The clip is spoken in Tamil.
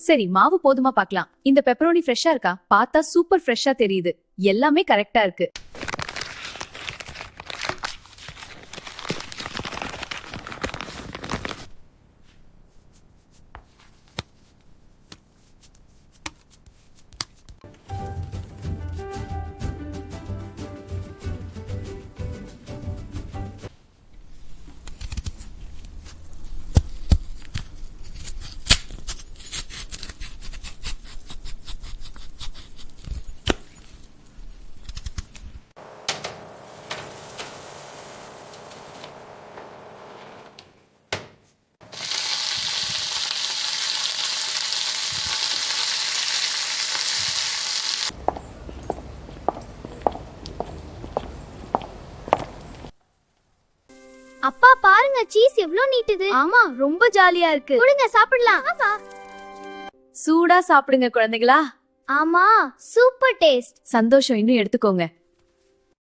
சரி, மாவு போதுமா பார்க்கலாம். இந்த பெப்பரோனி ஃப்ரெஷ்ஷா இருக்கா? பார்த்தா சூப்பர் ஃப்ரெஷ்ஷா தெரியுது. எல்லாமே கரெக்டா இருக்கு. அப்பா பாருங்க, சீஸ் எவ்வளவு நீட்டுது. ஆமா, ரொம்ப ஜாலியா இருக்கு. கொடுங்க சாப்பிடலாம். சூடா சாப்பிடுங்க குழந்தைகளா. ஆமா, சூப்பர் டேஸ்ட். சந்தோஷம், இன்னும் எடுத்துக்கோங்க.